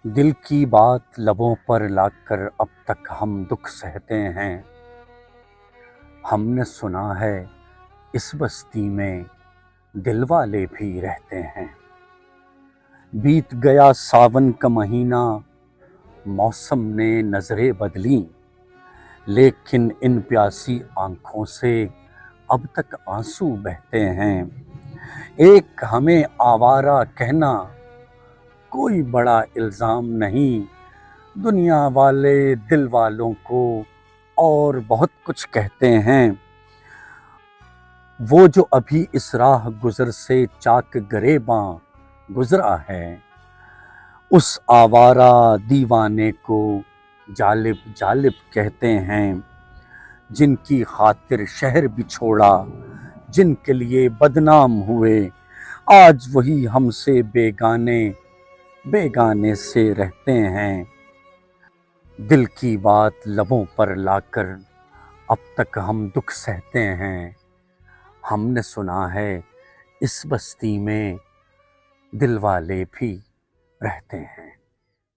دل کی بات لبوں پر لا کر اب تک ہم دکھ سہتے ہیں۔ ہم نے سنا ہے اس بستی میں دل والے بھی رہتے ہیں۔ بیت گیا ساون کا مہینہ، موسم نے نظریں بدلیں، لیکن ان پیاسی آنکھوں سے اب تک آنسو بہتے ہیں۔ ایک ہمیں آوارہ کہنا کوئی بڑا الزام نہیں، دنیا والے دل والوں کو اور بہت کچھ کہتے ہیں۔ وہ جو ابھی اس راہ گزر سے چاک گریباں گزرا ہے، اس آوارہ دیوانے کو جالب جالب کہتے ہیں۔ جن کی خاطر شہر بھی چھوڑا، جن کے لیے بدنام ہوئے، آج وہی ہم سے بیگانے سے رہتے ہیں۔ دل کی بات لبوں پر لا کر اب تک ہم دکھ سہتے ہیں۔ ہم نے سنا ہے اس بستی میں دل والے بھی رہتے ہیں۔